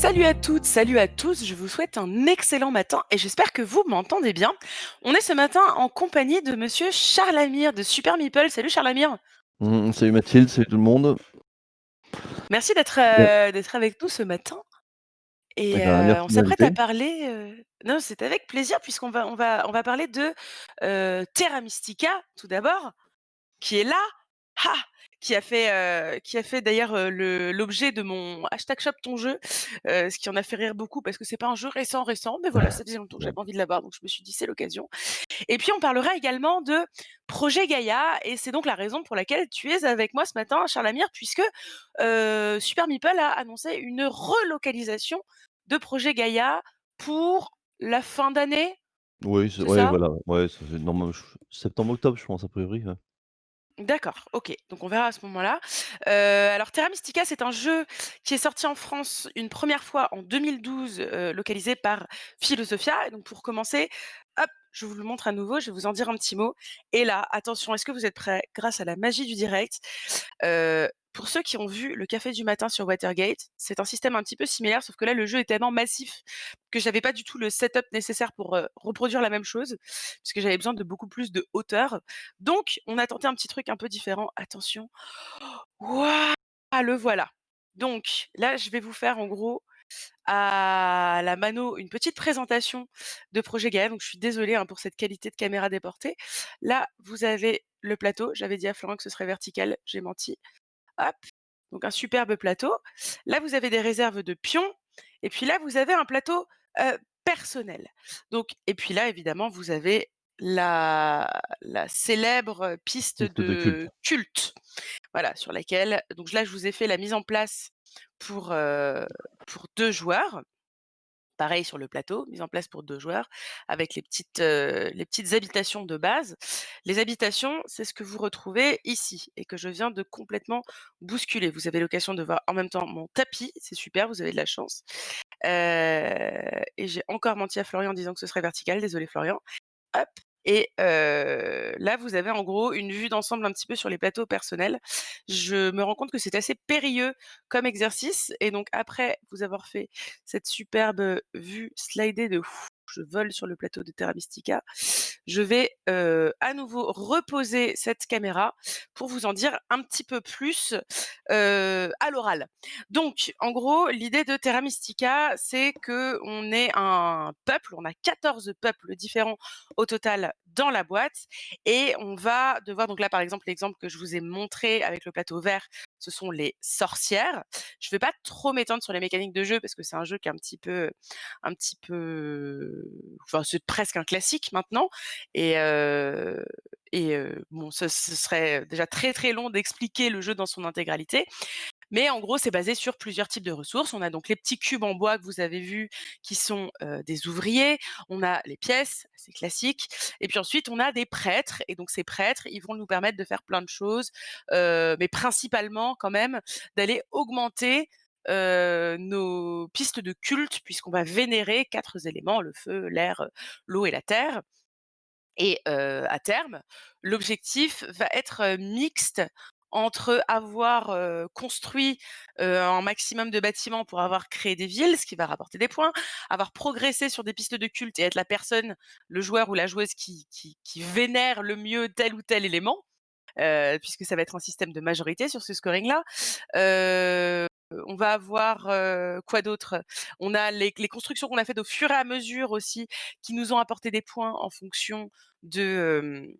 Salut à toutes, salut à tous, je vous souhaite un excellent matin et j'espère que vous m'entendez bien. On est ce matin en compagnie de monsieur Charles Amir de Super Meeple. Salut Charles Amir. Salut Mathilde, salut tout le monde. Merci d'être Bien. d'être avec nous ce matin et Merci on de s'apprête à m'inviter. parler, non, c'est avec plaisir puisqu'on va parler de, Terra Mystica tout d'abord. Qui est là, ah! Qui a fait d'ailleurs, l'objet de mon hashtag shop ton jeu, ce qui en a fait rire beaucoup parce que c'est pas un jeu récent, mais voilà, ça faisait longtemps que Ouais. j'avais envie de l'avoir, donc je me suis dit: «C'est l'occasion» et puis on parlera également de Projet Gaïa et c'est donc la raison pour laquelle tu es avec moi ce matin, Charles Amir, puisque, Super Meeple a annoncé une relocalisation de Projet Gaïa pour la fin d'année, Oui, c'est ouais, ça? voilà, ouais, ça fait normalement septembre-octobre, je pense, a priori, ouais. D'accord, OK, donc on verra à ce moment-là. Alors Terra Mystica, c'est un jeu qui est sorti en France une première fois en 2012, localisé par Philosophia et donc pour commencer, hop, je vous le montre à nouveau, je vais vous en dire un petit mot et là, attention, est-que vous êtes prêts? Grâce à la magie du direct, pour ceux qui ont vu Le Café du matin sur Watergate, c'est un système un petit peu similaire, sauf que là, le jeu est tellement massif que j'avais pas du tout le setup nécessaire pour, reproduire la même chose, puisque j'avais besoin de beaucoup plus de hauteur. Donc on a tenté un petit truc un peu différent. Attention. Waouh! Le voilà. Donc là, je vais vous faire en gros à la mano une petite présentation de Projet Gaïa. Donc je suis désolée, hein, pour cette qualité de caméra déportée. Là, vous avez le plateau. J'avais dit à Florent que ce serait vertical, j'ai menti. Hop, donc un superbe plateau. Là, vous avez des réserves de pions et puis là, vous avez un plateau, personnel. Donc et puis là, évidemment, vous avez la célèbre, piste Piste de culte. de culte. Voilà, sur laquelle donc là, je vous ai fait la mise en place pour 2 joueurs. Pareil sur le plateau, mise en place pour 2 joueurs avec les petites habitations de base. Les habitations, c'est ce que vous retrouvez ici et que je viens de complètement bousculer. Vous avez l'occasion de voir en même temps mon tapis, c'est super, vous avez de la chance. Et j'ai encore menti à Florian en disant que ce serait vertical, désolé Florian. Hop et là, vous avez en gros une vue d'ensemble un petit peu sur les plateaux personnels. Je me rends compte que c'est assez périlleux comme exercice et donc après vous avoir fait cette superbe, vue slidée de ouf, je vole sur le plateau de Terra Mystica, je vais, à nouveau reposer cette caméra pour vous en dire un petit peu plus, à l'oral. Donc en gros, l'idée de Terra Mystica, c'est qu'on est un peuple, on a 14 peuples différents au total dans la boîte et on va devoir donc là, par exemple, l'exemple que je vous ai montré avec le plateau vert, ce sont les sorcières. Je vais pas trop m'étendre sur les mécaniques de jeu parce que c'est un jeu qui est un petit peu enfin, c'est presque un classique maintenant et bon, ce serait déjà très, très long d'expliquer le jeu dans son intégralité. Mais en gros, c'est basé sur plusieurs types de ressources. On a donc les petits cubes en bois que vous avez vus qui sont, des ouvriers. On a les pièces, c'est classique et puis ensuite on a des prêtres et donc ces prêtres, ils vont nous permettre de faire plein de choses, mais principalement quand même d'aller augmenter, nos pistes de culte puisqu'on va vénérer 4 éléments, le feu, l'air, l'eau et la terre et à terme, l'objectif va être, mixte entre avoir, construit, un maximum de bâtiments pour avoir créé des villes, ce qui va rapporter des points, avoir progressé sur des pistes de culte et être la personne, le joueur ou la joueuse qui vénère le mieux tel ou tel élément, puisque ça va être un système de majorité sur ce scoring-là. On va avoir, quoi d'autre? On a les constructions qu'on a faites au fur et à mesure aussi, qui nous ont apporté des points en fonction de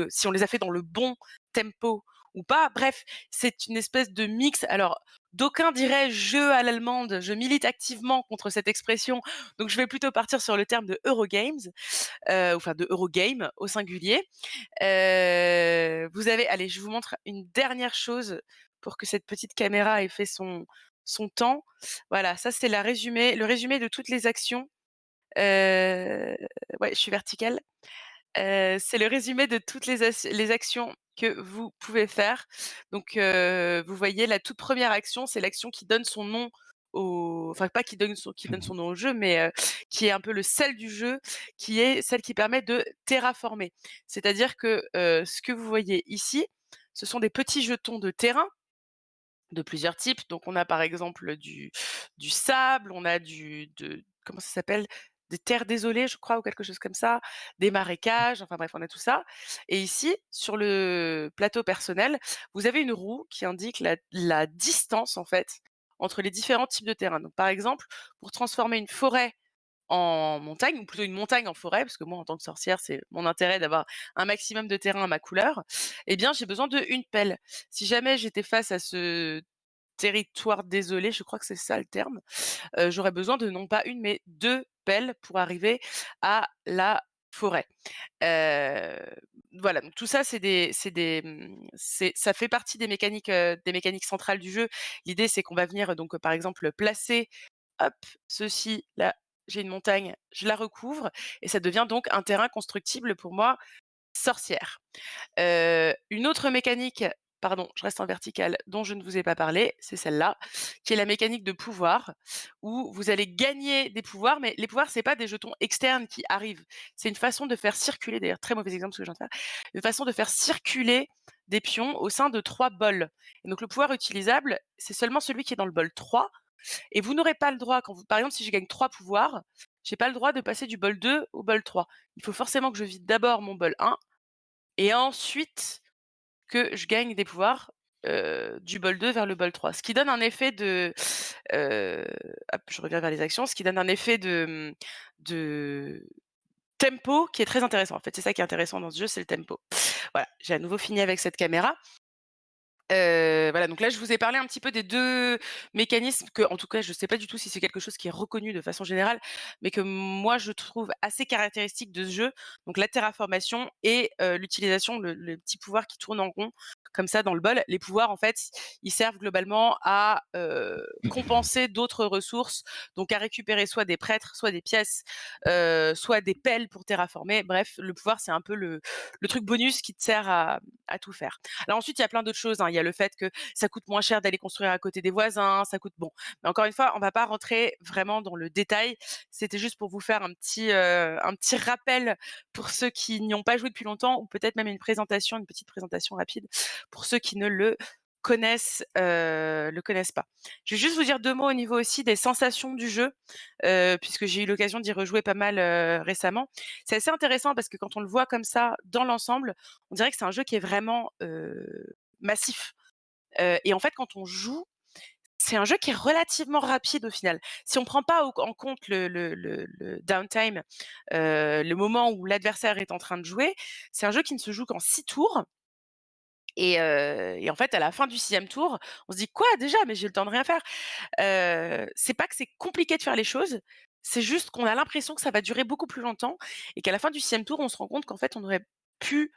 si on les a fait dans le bon tempo ou pas. Bref, c'est une espèce de mix. Alors, d'aucuns diraient jeu à l'allemande, je milite activement contre cette expression, donc je vais plutôt partir sur le terme de Eurogames, enfin de Eurogame au singulier. Vous avez allez, je vous montre une dernière chose pour que cette petite caméra ait fait son temps. Voilà, ça c'est le résumé de toutes les actions. Heu, ouais, je suis verticale. C'est le résumé de toutes les actions que vous pouvez faire. Donc, vous voyez la toute première action, c'est l'action qui donne son nom au enfin pas qui donne son nom au jeu, mais, qui est un peu le sel du jeu, qui est celle qui permet de terraformer. C'est-à-dire que, ce que vous voyez ici, ce sont des petits jetons de terrain de plusieurs types. Donc on a par exemple du sable, on a comment ça s'appelle? Des terres désolées, je crois, ou quelque chose comme ça, des marécages, enfin bref, on a tout ça. Et ici, sur le plateau personnel, vous avez une roue qui indique la distance, en fait, entre les différents types de terrains. Donc par exemple, pour transformer une forêt en montagne, ou plutôt une montagne en forêt, parce que moi, en tant que sorcière, c'est mon intérêt d'avoir un maximum de terrain à ma couleur, eh bien, j'ai besoin d'une pelle. Si jamais j'étais face à ce territoire désolé, je crois que c'est ça le terme, j'aurais besoin de non pas une, mais 2 pelles pour arriver à la forêt. Heu, voilà, donc tout ça, ça fait partie des mécaniques centrales du jeu. L'idée, c'est qu'on va venir donc, par exemple, placer, hop, ceci là, j'ai une montagne, je la recouvre et ça devient donc un terrain constructible pour moi, sorcière. Une autre mécanique, pardon, je reste en verticale, dont je ne vous ai pas parlé, c'est celle-là, qui est la mécanique de pouvoir, où vous allez gagner des pouvoirs, mais les pouvoirs, c'est pas des jetons externes qui arrivent. C'est une façon de faire circuler, d'ailleurs, très mauvais exemple ce que je viens de faire, une façon de faire circuler des pions au sein de 3 bols. Et donc le pouvoir utilisable, c'est seulement celui qui est dans le bol 3 et vous n'aurez pas le droit quand vous par exemple, si je gagne 3 pouvoirs, j'ai pas le droit de passer du bol 2 au bol 3. Il faut forcément que je vide d'abord mon bol 1 et ensuite que je gagne des pouvoirs, du bol 2 vers le bol 3. Ce qui donne un effet heu, hop, je reviens vers les actions, ce qui donne un effet de tempo qui est très intéressant. En fait, c'est ça qui est intéressant dans ce jeu, c'est le tempo. Voilà, j'ai à nouveau fini avec cette caméra. Voilà, donc là, je vous ai parlé un petit peu des 2 mécanismes que, en tout cas, je ne sais pas du tout si c'est quelque chose qui est reconnu de façon générale, mais que moi, je trouve assez caractéristique de ce jeu. Donc la terraformation et l'utilisation, le petit pouvoir qui tourne en rond comme ça dans le bol. Les pouvoirs, en fait, ils servent globalement à, compenser d'autres ressources, donc à récupérer soit des prêtres, soit des pièces, soit des pelles pour terraformer. Bref, le pouvoir, c'est un peu le truc bonus qui te sert à tout faire. Alors ensuite, il y a plein d'autres choses, hein. Il y a le fait que ça coûte moins cher d'aller construire à côté des voisins, ça coûte bon. Mais encore une fois, on va pas rentrer vraiment dans le détail. C'était juste pour vous faire un petit rappel pour ceux qui n'y ont pas joué depuis longtemps ou peut-être même une petite présentation rapide pour ceux qui ne le connaissent pas. Je vais juste vous dire 2 mots au niveau aussi des sensations du jeu, puisque j'ai eu l'occasion d'y rejouer pas mal, récemment. C'est assez intéressant parce que quand on le voit comme ça dans l'ensemble, on dirait que c'est un jeu qui est vraiment, massif, et en fait, quand on joue, c'est un jeu qui est relativement rapide au final. Si on prend pas en compte le downtime, le moment où l'adversaire est en train de jouer, c'est un jeu qui ne se joue qu'en 6 tours et en fait, à la fin du 6e tour, on se dit: «Quoi déjà? Mais j'ai le temps de rien faire». C'est pas que c'est compliqué de faire les choses, c'est juste qu'on a l'impression que ça va durer beaucoup plus longtemps et qu'à la fin du 6e tour, on se rend compte qu'en fait, on aurait pu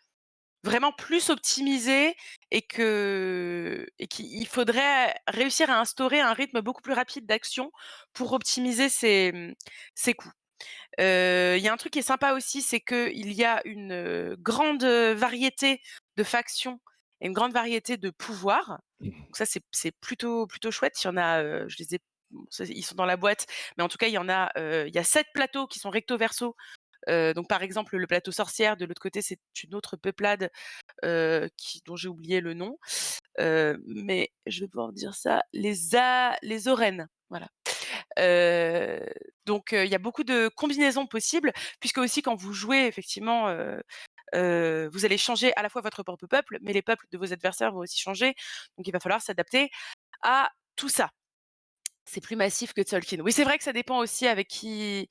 vraiment plus optimiser et qu'il faudrait réussir à instaurer un rythme beaucoup plus rapide d'action pour optimiser ses coûts. Il y a un truc qui est sympa aussi, c'est qu'il y a une, grande, variété de factions et une grande variété de pouvoirs. Donc ça, c'est plutôt chouette. Il y en a, je les ai bon, ça ils sont dans la boîte, mais en tout cas, il y a 7 plateaux qui sont recto verso. Donc par exemple, le plateau sorcière, de l'autre côté, c'est une autre peuplade, dont j'ai oublié le nom, mais je vais pouvoir dire ça, les Oren, voilà. Heu, donc il y a beaucoup de combinaisons possibles, puisque aussi quand vous jouez effectivement, vous allez changer à la fois votre propre peuple, mais les peuples de vos adversaires vont aussi changer. Donc il va falloir s'adapter à tout ça. C'est plus massif que Tolkien. Oui, c'est vrai que ça dépend aussi avec qui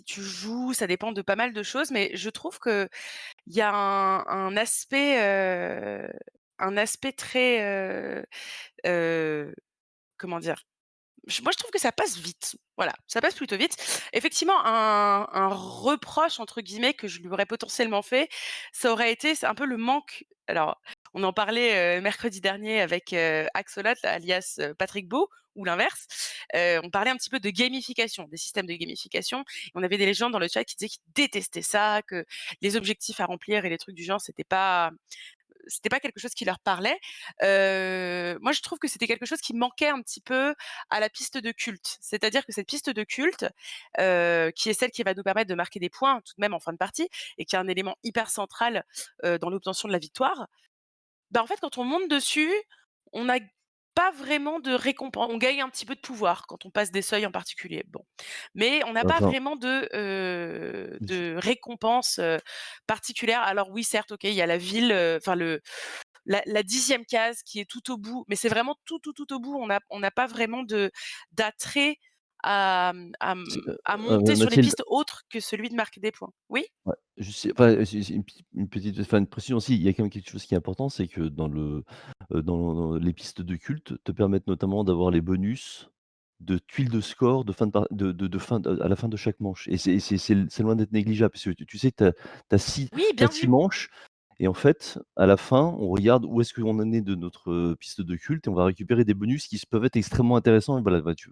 tu joues, ça dépend de pas mal de choses, mais je trouve qu'il y a un aspect très, comment dire? Moi, je trouve que ça passe vite. Voilà, ça passe plutôt vite. Effectivement, un «reproche» entre guillemets que je lui aurais potentiellement fait, ça aurait été c'est un peu le manque alors, on en parlait, mercredi dernier avec, Axolot alias, Patrick Beau ou l'inverse. On parlait un petit peu de gamification, des systèmes de gamification. On avait des gens dans le chat qui disaient qu'ils détestaient ça, que les objectifs à remplir et les trucs du genre, c'était pas quelque chose qui leur parlait. Moi, je trouve que c'était quelque chose qui manquait un petit peu à la piste de culte. C'est-à-dire que cette piste de culte, qui est celle qui va nous permettre de marquer des points tout de même en fin de partie et qui est un élément hyper central, dans l'obtention de la victoire, bah, en fait, quand on monte dessus, on a pas vraiment de récompense. On gagne un petit peu de pouvoir quand on passe des seuils en particulier, bon. Mais on n'a pas Enfin, vraiment j de récompense, particulière. Alors oui, certes, OK, il y a la ville, enfin le la 10e case qui est tout au bout, mais c'est vraiment tout, tout, tout au bout. On n'a pas vraiment de d'attrait c'est, à monter sur les Mathilde, pistes autres que celui de marquer des points. Oui? ouais, je sais enfin, c'est une petite enfin, une précision aussi, il y a quand même quelque chose qui est important, c'est que dans les pistes de culte te permettent notamment d'avoir les bonus de tuiles de score de fin de fin à la fin de chaque manche et c'est loin d'être négligeable parce que tu sais, tu as 6 Oui, bien vu. manches et en fait, à la fin, on regarde où est-ce qu'on en est de notre, piste de culte et on va récupérer des bonus qui peuvent être extrêmement intéressants et voilà, tu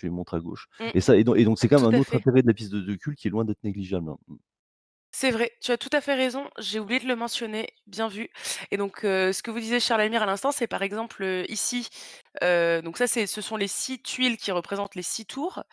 les montres à gauche Mmh, et ça et donc c'est quand tout même un à autre fait. intérêt de la piste de culte qui est loin d'être négligeable, hein. Mmh. C'est vrai, tu as tout à fait raison, j'ai oublié de le mentionner, bien vu. Et donc, ce que vous disiez Charles Elmire à l'instant, c'est par exemple, ici, donc ça ce sont les 6 tuiles qui représentent les 6 tours.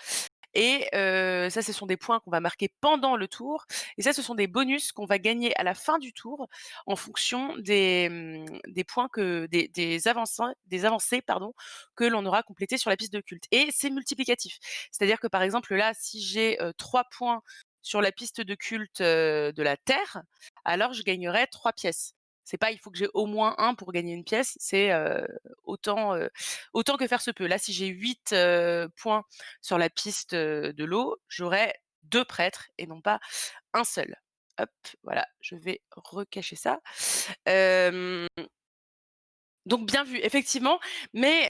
Et ça, ce sont des points qu'on va marquer pendant le tour et ça, ce sont des bonus qu'on va gagner à la fin du tour en fonction des points que des avancées, pardon, que l'on aura complétées sur la piste de culte et c'est multiplicatif. C'est-à-dire que, par exemple, là, si j'ai, 3 points sur la piste de culte, de la Terre, alors je gagnerai 3 pièces. C'est pas il faut que j'ai au moins un pour gagner une pièce, c'est, autant, autant que faire se peut. Là, si j'ai 8 points sur la piste, de l'eau, j'aurai 2 prêtres et non pas un seul. Hop, voilà, je vais recacher ça. Hem, donc bien vu, effectivement, mais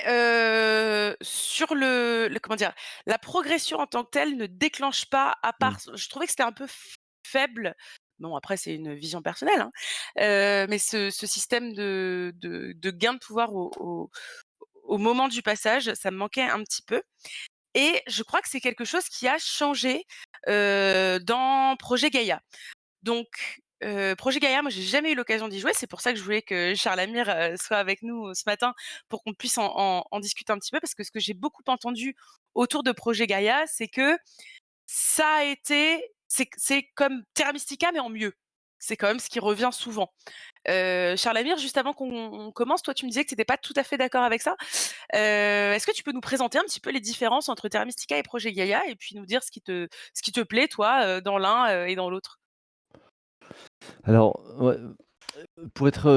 sur le comment dire? La progression en tant que telle ne déclenche pas à Mmh. part je trouvais que c'était un peu faible. Bon après c'est une vision personnelle, hein, mais ce système de gain de pouvoir au moment du passage, ça me manquait un petit peu. Et je crois que c'est quelque chose qui a changé, dans Projet Gaïa. Donc, Projet Gaïa, moi, j'ai jamais eu l'occasion d'y jouer. C'est pour ça que je voulais que Charles Amir, soit avec nous, ce matin pour qu'on puisse en discuter un petit peu. Parce que ce que j'ai beaucoup entendu autour de Projet Gaïa, c'est que ça a été c'est comme Terra Mystica, mais en mieux. C'est quand même ce qui revient souvent. Charles Amir, juste avant qu'on commence, toi, tu me disais que tu étais pas tout à fait d'accord avec ça. Est-ce que tu peux nous présenter un petit peu les différences entre Terra Mystica et Projet Gaïa et puis nous dire ce qui te plaît toi, dans l'un, et dans l'autre? Alors, ouais, pour être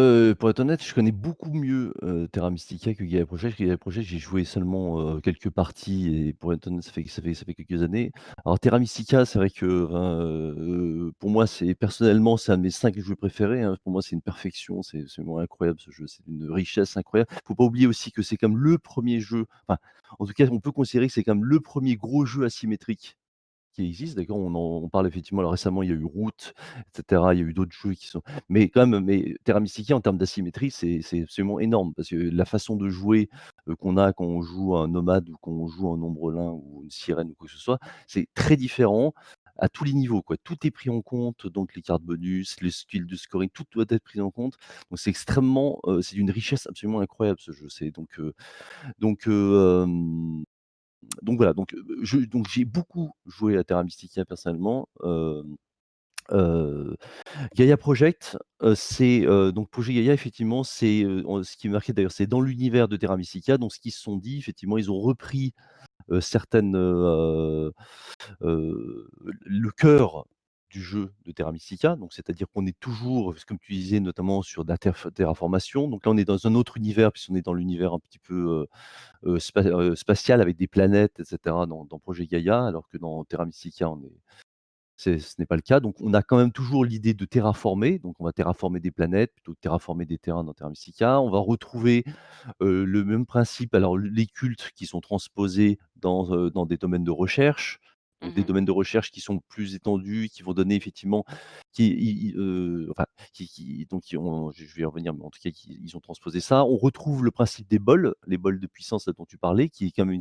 honnête, je connais beaucoup mieux, Terra Mystica que Gaia Project. Gaia Project, j'ai joué seulement, quelques parties et pour être honnête, ça fait quelques années. Alors Terra Mystica, c'est vrai que, enfin, pour moi, c'est personnellement, c'est un de mes 5 jeux préférés, hein. Pour moi, c'est une perfection, c'est vraiment incroyable ce jeu, c'est d'une richesse incroyable. Faut pas oublier aussi que c'est comme le premier jeu, enfin, en tout cas, on peut considérer que c'est comme le premier gros jeu asymétrique qui existe, d'accord? On parle effectivement alors récemment, il y a eu Root et cetera, il y a eu d'autres jeux qui sont mais quand même, mais Terra Mystica en termes d'asymétrie, c'est absolument énorme parce que la façon de jouer, qu'on a quand on joue un nomade ou quand on joue un ombrelin ou une sirène ou quoi que ce soit, c'est très différent à tous les niveaux, quoi. Tout est pris en compte, donc les cartes bonus, les skills de scoring, tout doit être pris en compte. Donc c'est extrêmement, c'est d'une richesse absolument incroyable ce jeu. C'est donc hem donc voilà, donc j'ai beaucoup joué à Terra Mystica personnellement, heu, Gaia Project, c'est, donc Projet Gaia effectivement, c'est, ce qui est marqué d'ailleurs, c'est dans l'univers de Terra Mystica, donc ce qu'ils se sont dit effectivement, ils ont repris, certaines, le cœur du jeu de Terra Mystica, donc c'est-à-dire qu'on est toujours, comme tu disais, notamment sur de la terraformation, donc là on est dans un autre univers, puisqu'on est dans l'univers un petit peu, spatial avec des planètes et cetera dans Projet Gaïa, alors que dans Terra Mystica, ce n'est pas le cas. Donc on a quand même toujours l'idée de terraformer, donc on va terraformer des planètes plutôt que terraformer des terrains dans Terra Mystica. On va retrouver, le même principe, alors les cultes qui sont transposés dans des domaines de recherche, donc des Mmh. domaines de recherche qui sont plus étendus, qui vont donner effectivement enfin qui donc qui ont je vais y revenir, mais en tout cas ils ont transposé ça. On retrouve le principe des bols, les bols de puissance dont tu parlais, qui est quand même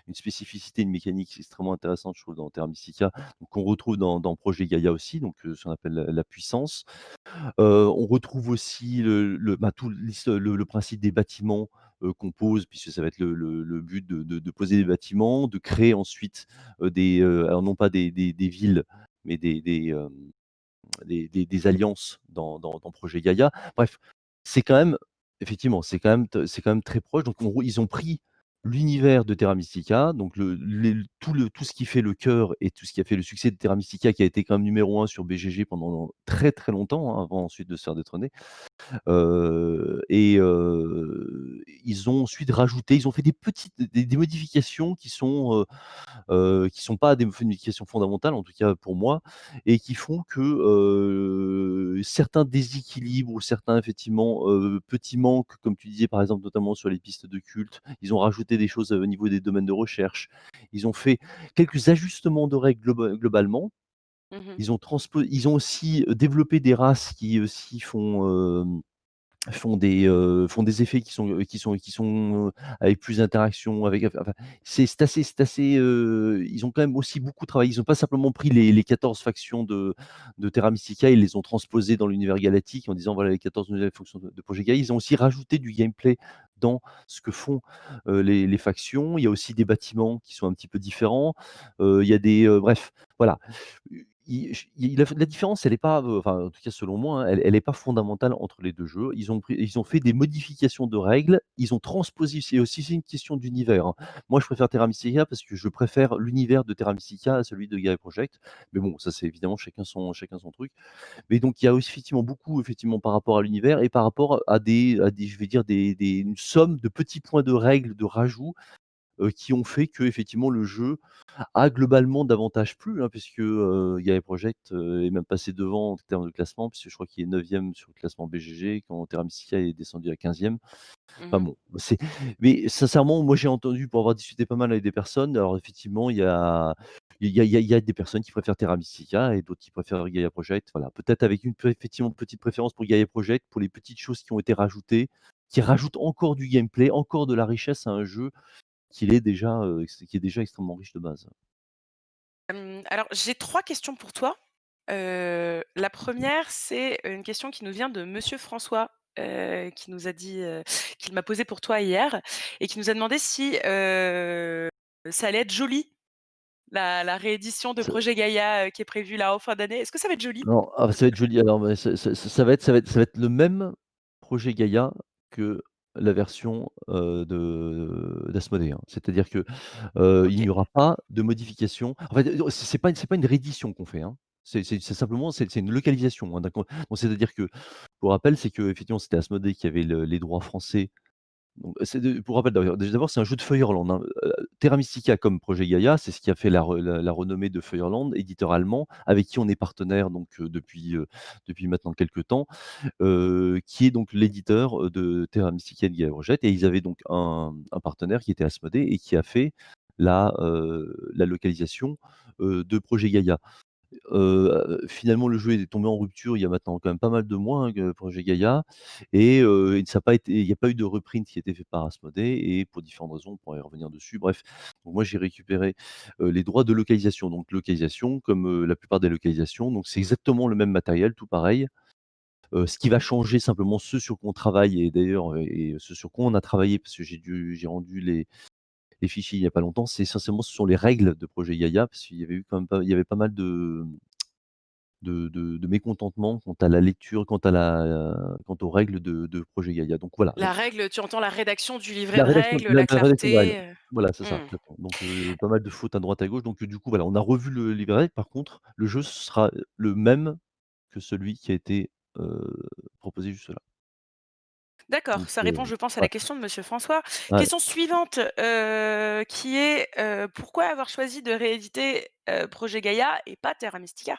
une spécificité, une mécanique extrêmement intéressante, je trouve, dans Terra Mystica, donc qu'on retrouve dans Projet Gaïa aussi, donc ce qu'on appelle la puissance. On retrouve aussi tout le principe des bâtiments, qu'on pose, puisque ça va être le but de poser des bâtiments, de créer ensuite, alors non pas des villes, mais des alliances dans Projet Gaïa. Bref, c'est quand même effectivement, c'est quand même très proche. Donc en gros, ils ont pris l'univers de Terra Mystica, donc tout ce qui fait le cœur et tout ce qui a fait le succès de Terra Mystica, qui a été quand même numéro un sur BGG pendant très, très longtemps, hein, avant ensuite de se faire détrôner. Ils ont ensuite rajouté, ils ont fait des modifications qui sont pas des modifications fondamentales, en tout cas pour moi, et qui font que, certains déséquilibres ou certains effectivement, petits manques, comme tu disais par exemple notamment sur les pistes de culte, ils ont rajouté des choses, au niveau des domaines de recherche. Ils ont fait quelques ajustements de règles globalement. Mmh. Ils ont aussi, développé des races qui aussi font des effets qui sont, avec plus d'interaction avec enfin, c'est assez, ils ont quand même aussi beaucoup travaillé. Ils ont pas simplement pris les 14 factions de Terra Mystica, ils les ont transposées dans l'univers galactique en disant: «Voilà les 14 nouvelles fonctions de Projet Gaïa». Ils ont aussi rajouté du gameplay dans ce que font, les factions. Il y a aussi des bâtiments qui sont un petit peu différents, il y a bref, voilà. Il a fait la différence, elle est pas, enfin, en tout cas selon moi, hein, elle est pas fondamentale entre les 2 jeux. Ils ont fait des modifications de règles, ils ont transposé, c'est une question d'univers, hein. Moi, je préfère Terra Mystica parce que je préfère l'univers de Terra Mystica à celui de Gaia Project. Mais bon, ça, c'est évidemment chacun son truc. Mais donc il y a aussi effectivement beaucoup, effectivement, par rapport à l'univers et par rapport à des je vais dire une somme de petits points de règles, de rajouts, qui ont fait qu'effectivement le jeu a globalement davantage plu, hein, puisque, Gaia Project, est même passé devant en termes de classement, puisque je crois qu'il est 9e sur le classement BGG quand Terra Mystica est descendu à 15e. Enfin Mmh. bon, mais sincèrement, moi j'ai entendu pour avoir discuté pas mal avec des personnes, alors effectivement il y a des personnes qui préfèrent Terra Mystica et d'autres qui préfèrent Gaia Project. Voilà, peut-être avec effectivement une petite préférence pour Gaia Project, pour les petites choses qui ont été rajoutées, qui rajoutent encore du gameplay, encore de la richesse à un jeu qui est déjà extrêmement riche de base. Alors j'ai 3 questions pour toi. La OK. première, c'est une question qui nous vient de monsieur François, qui nous a dit, qu'il m'a posée pour toi hier et qui nous a demandé si, ça allait être joli, la réédition de Projet Gaïa, qui est prévue là en fin d'année. Est-ce que ça va être joli? Non, ah bah, ça va être joli. Alors, bah, ça va être le même projet Gaïa que la version, d'Asmodée, hein. C'est-à-dire que, il OK. n'y aura pas de modification. En fait, c'est pas une réédition qu'on fait, hein. C'est simplement c'est une localisation, hein, d'accord? Donc c'est-à-dire que, pour rappel, c'est qu'effectivement, c'était Asmodée qui avait les droits français. Donc, pour rappel d'abord, c'est un jeu de Feuerland, hein. Terra Mystica comme projet Gaïa, c'est ce qui a fait la renommée de Feuerland, éditeur allemand, avec qui on est partenaire donc, depuis maintenant quelque temps, qui est donc l'éditeur, de Terra Mystica et de Gaia Project, et ils avaient donc un partenaire qui était Asmodée et qui a fait la localisation, de projet Gaïa. Finalement, le jeu est tombé en rupture il y a maintenant quand même pas mal de mois, hein, Projet Gaïa, et il n'y a pas eu de reprint qui a été fait par Asmodée, et pour différentes raisons, on pourra y revenir dessus. Bref, donc moi j'ai récupéré, les droits de localisation. Donc localisation comme, la plupart des localisations, donc c'est exactement le même matériel, tout pareil. Ce qui va changer simplement, ce sur quoi on travaille, et d'ailleurs, ce sur quoi on a travaillé, parce que j'ai rendu les fichiers il y a pas longtemps, c'est essentiellement ce sont les règles de Projet Gaïa, parce qu'il y avait eu quand même pas il y avait pas mal de mécontentement quant aux règles de Projet Gaïa. Donc voilà, La règle, tu entends la rédaction du livret de règles, la la rédaction de règles. clarté, Voilà, c'est ça, mmh. exactement. Donc pas mal de fautes à droite à gauche, donc du coup, voilà, on a revu le livret de règles. Par contre, le jeu sera le même que celui qui a été, proposé jusque-là. D'accord, Donc ça répond, je pense, à la ouais, question de monsieur François. ouais. Question suivante, qui est, pourquoi avoir choisi de rééditer, Projet Gaïa et pas Terra Mystica?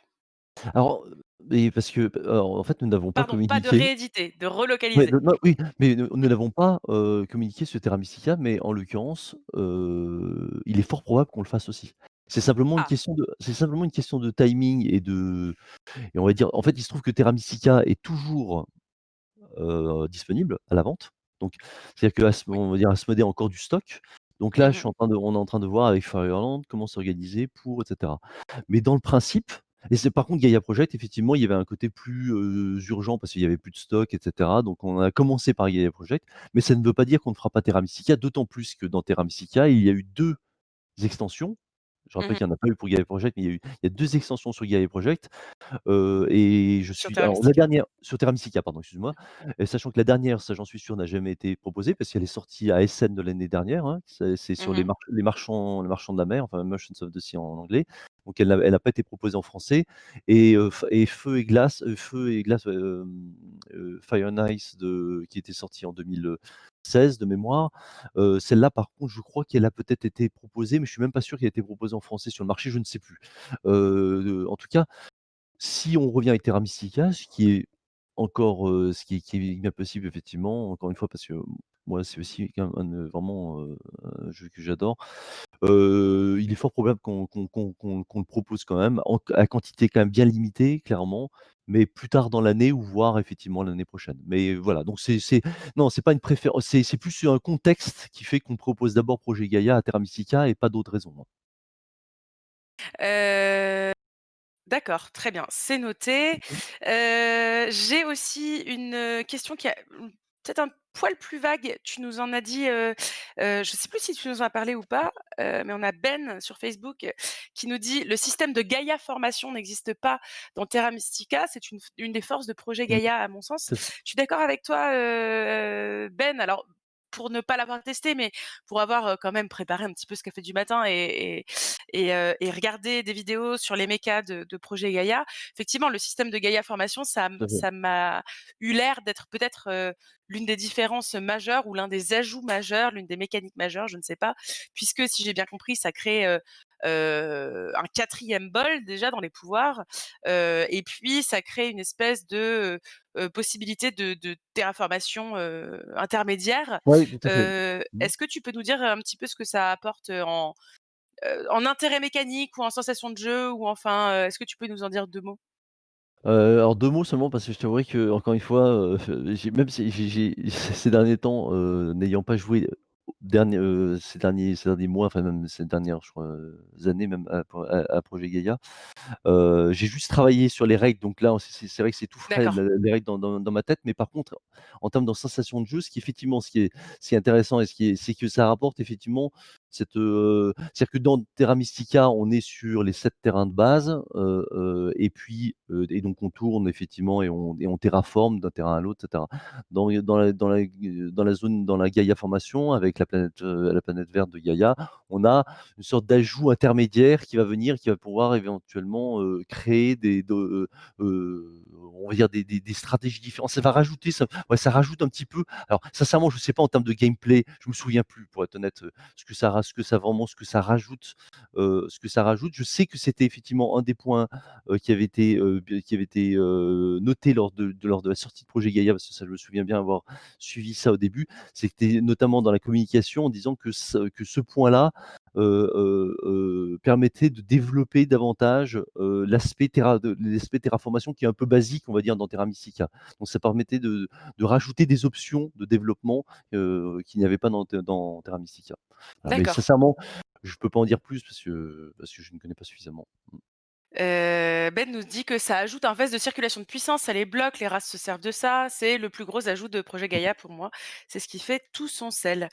Alors, mais parce que, alors, en fait, nous n'avons pas Pardon, pas de communiqué. rééditer, de Ouais, relocaliser. non, oui, mais nous n'avons pas, communiqué sur Terra Mystica, mais en l'occurrence, il est fort probable qu'on le fasse aussi. Ah, C'est simplement une question de timing et on va dire, en fait, il se trouve que Terra Mystica est toujours, disponible à la vente. Donc c'est-à-dire oui. on va dire Asmodée a encore du stock. Donc là, Mmh. on est en train de voir avec Fireland comment s'organiser pour, et cetera. Mais dans le principe, et c'est par contre Gaia Project, effectivement, il y avait un côté plus, urgent parce qu'il y avait plus de stock, et cetera. Donc on a commencé par Gaia Project, mais ça ne veut pas dire qu'on ne fera pas Terra Mystica, d'autant plus que dans Terra Mystica, il y a eu 2 extensions, Je Mmh rappelle mh. qu'il y en a pas eu pour Gaia Project, mais il y a 2 extensions sur Gaia Project. Et je Sur suis Terra alors la Mystica. dernière sur Terra Mystica, pardon, excuse-moi. Et sachant que la dernière, ça j'en suis sûr, n'a jamais été proposée parce qu'elle est sortie à Essen de l'année dernière, hein. C'est sur Mmh mh. les marchands de la mer, enfin Merchants of the Sea en anglais. Donc elle n'a pas été proposée en français. Et Feu et glace, Fire and Ice qui était sorti en 2016 de mémoire. Celle-là par contre, je crois qu'elle a peut-être été proposée, mais je suis même pas sûr qu'elle ait été proposée en français sur le marché, je ne sais plus. En tout cas, si on revient avec Terra Mystica, ce qui est encore, ce qui est bien possible effectivement, encore une fois parce que moi c'est aussi quand même vraiment, un jeu que j'adore. Il est fort probable qu'on le propose quand même à quantité quand même bien limitée clairement, mais plus tard dans l'année ou voire effectivement l'année prochaine. Mais voilà, donc c'est non, c'est pas une préférence, c'est plus un contexte qui fait qu'on propose d'abord Projet Gaïa à Terra Mystica et pas d'autres raisons, hein. Heu, d'accord, très bien, c'est noté. OK. J'ai aussi une, question qui a, peut-être un poil plus vague. Tu nous en as dit, je sais plus si tu nous en as parlé ou pas, mais on a Ben sur Facebook, qui nous dit: «Le système de Gaïa Formation n'existe pas dans Terra Mystica. C'est une des forces de projet Mmh, Gaïa à mon sens». c'est ça. Je suis d'accord avec toi, Ben. Alors, pour ne pas l'avoir testé, mais pour avoir, quand même préparé un petit peu ce café du matin et regarder des vidéos sur les mechas de projet Gaïa. Effectivement, le système de Gaïa Formation, Tout à fait. ça m'a eu l'air d'être peut-être, l'une des différences majeures ou l'un des ajouts majeurs, l'une des mécaniques majeures, je ne sais pas. Puisque si j'ai bien compris, ça crée, un quatrième bol déjà dans les pouvoirs, et puis ça crée une espèce de, possibilité de terraformation, intermédiaire. Ouais, tout à fait. Mmh. Est-ce que tu peux nous dire un petit peu ce que ça apporte, en intérêt mécanique ou en sensation de jeu ou enfin, est-ce que tu peux nous en dire 2 mots? Alors 2 mots seulement parce que je t'avouerai qu'encore une fois, j'ai même si j'ai ces derniers temps, n'ayant pas joué ces derniers mois, enfin même ces dernières, je crois, années même à Projet Gaïa. J'ai juste travaillé sur les règles, donc là, c'est vrai que c'est tout frais, D'accord, les règles dans ma tête, mais par contre, en termes de sensation de jeu, ce qui est intéressant et c'est que ça rapporte effectivement c'est-à-dire que dans Terra Mystica, on est sur les 7 terrains de base, et puis, et donc on tourne effectivement et on terraforme d'un terrain à l'autre, et cetera. Dans la zone, dans la Gaïa Formation avec la planète verte de Gaïa, on a une sorte d'ajout intermédiaire qui va venir, qui va pouvoir éventuellement, créer on va dire des stratégies différentes. Ça va rajouter ça, ouais, ça rajoute un petit peu. Alors sincèrement, je ne sais pas en termes de gameplay, je me souviens plus pour être honnête, ce que ça rajoute, ce que ça rajoute. Je sais que c'était effectivement un des points, qui avait été noté lors de la sortie de Projet Gaïa, parce que ça je me souviens bien avoir suivi ça au début. C'était notamment dans la communication en disant que ce point-là, permettait de développer davantage, l'aspect terraformation qui est un peu basique, on va dire, dans Terra Mystica. Donc ça permettait de rajouter des options de développement, qu'il n'y avait pas dans Terra Mystica. Voilà, mais d'accord. sincèrement, je peux pas en dire plus parce que je ne connais pas suffisamment. Mmh. Ben nous dit que ça ajoute un vase de circulation de puissance, ça les bloque, les races se servent de ça. C'est le plus gros ajout de projet Mmh. Gaïa pour moi. C'est ce qui fait tout son sel.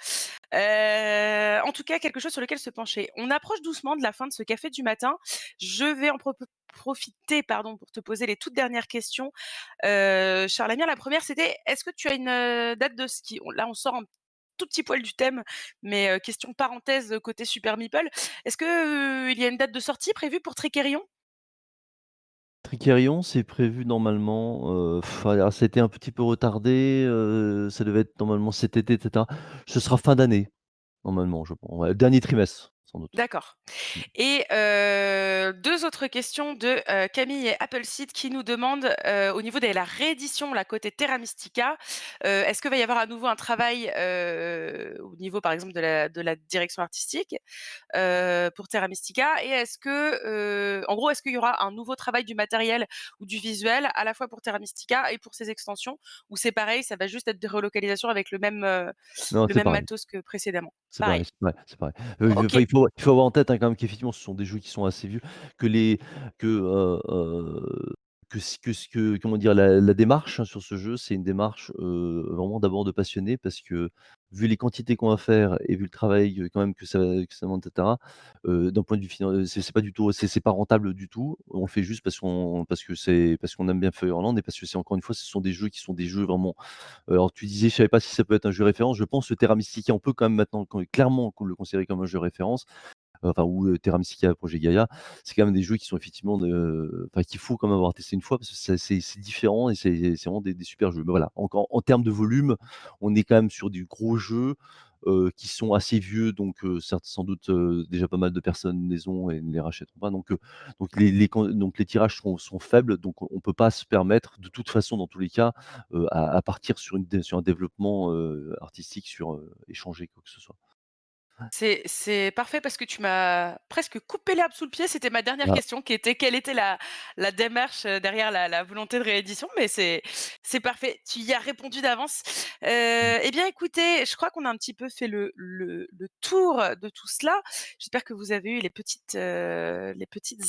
En tout cas, quelque chose sur lequel se pencher. On approche doucement de la fin de ce café du matin. Je vais en profiter, pardon, pour te poser les toutes dernières questions. Cher Lamien, la première, c'était: est-ce que tu as une, date de ski? Là, on sort un tout petit poil du thème, mais question parenthèse, côté Super Meeple. Est-ce que, il y a une date de sortie prévue pour Tricerion? Tricerion, c'est prévu normalement, alors ça a été un petit peu retardé, ça devait être normalement cet été, et cetera. Ce sera fin d'année, normalement, je pense, ouais, dernier trimestre, sans doute. D'accord. Mmh. Et 2 autres questions de, Camille et Appleseed qui nous demandent, au niveau de la réédition, la côté Terra Mystica, est-ce qu'il va y avoir à nouveau un travail, au niveau, par exemple, de la direction artistique, pour Terra Mystica? Et est-ce que, en gros, est-ce qu'il y aura un nouveau travail du matériel ou du visuel à la fois pour Terra Mystica et pour ses extensions? Ou c'est pareil, ça va juste être des relocalisations avec Non, le c'est même pareil. matos que précédemment? C'est Pareil. pareil, c'est pareil, c'est pareil. OK. Enfin, il faut avoir en tête, hein, quand même qu'effectivement ce sont des jeux qui sont assez vieux, que les que, que comment dire? La démarche, hein, sur ce jeu, c'est une démarche, vraiment d'abord de passionné parce que vu les quantités qu'on va faire et vu le travail, quand même que ça demande et cetera, d'un point de vue c'est pas du tout c'est pas rentable du tout. On le fait juste parce qu'on aime bien Feuerland et parce que c'est encore une fois, ce sont des jeux qui sont des jeux vraiment alors tu disais, je savais pas si ça peut être un jeu référence. Je pense que Terra Mystica, on peut quand même maintenant clairement le considérer comme un jeu référence, enfin ou Terra Mystica, Projet Gaïa. C'est quand même des jeux qui sont effectivement enfin qu'il faut quand même avoir testé une fois parce que c'est différent et c'est vraiment des super jeux. Mais voilà, encore en termes de volume, on est quand même sur du gros jeux, qui sont assez vieux donc certes sans doute, déjà pas mal de personnes les ont et ne les rachèteront pas donc les tirages sont faibles donc on peut pas se permettre de toute façon dans tous les cas, à partir sur un développement, artistique échanger quoi que ce soit. C'est parfait parce que tu m'as presque coupé l'herbe sous le pied. C'était ma dernière Ah, question qui était: quelle était la démarche, derrière la volonté de réédition? Mais c'est parfait, tu y as répondu d'avance. Et bien, écoutez, je crois qu'on a un petit peu fait le tour de tout cela. J'espère que vous avez eu les petites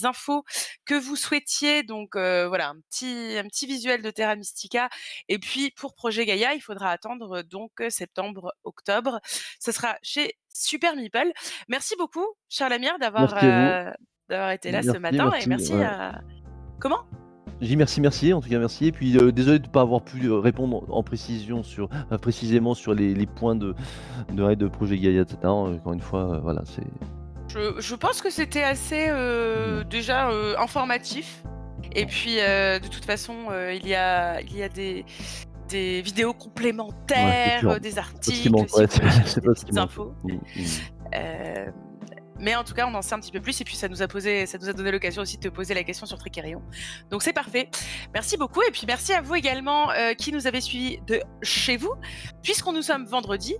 infos que vous souhaitiez. Donc, voilà, un petit visuel de Terra Mystica et puis pour Projet Gaïa, il faudra attendre, donc, septembre, octobre. Ce sera chez Super Meeple. Merci beaucoup, Charles Amiel, merci à vous. d'avoir été là ce Merci, matin et merci, merci ouais. à comment? J'ai dit merci, merci, en tout cas merci et puis, désolé de ne pas avoir pu, répondre en précision précisément sur les points de Projet Gaïa et cetera. Encore une fois, voilà, c'est Je pense que c'était assez, mmh, déjà, informatif et puis, de toute façon, il y a des vidéos ouais, c'est complémentaires, sûr. des C'est pas ce qui articles manque, si ouais, vous voulez chercher c'est des pas ce qui petites manque. infos. Mmh, mmh. Hem, mais en tout cas, on en sait un petit peu plus et puis ça nous a donné l'occasion aussi de te poser la question sur Tricerion. Donc c'est parfait. Merci beaucoup et puis merci à vous également, qui nous avez suivis de chez vous. Puisqu'on nous sommes vendredi,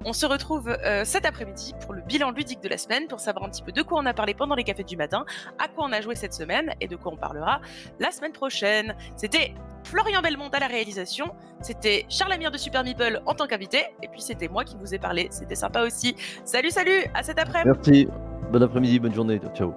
on se retrouve, cet après-midi pour le bilan ludique de la semaine, pour savoir un petit peu de quoi on a parlé pendant les cafés du matin, à quoi on a joué cette semaine et de quoi on parlera la semaine prochaine. C'était Florian Belmont à la réalisation, c'était Charles Amir de Super Meeple en tant qu'invité, et puis c'était moi qui vous ai parlé. C'était sympa aussi. Salut, salut, à cet après-midi. Merci. Bon après-midi, bonne journée. Ciao.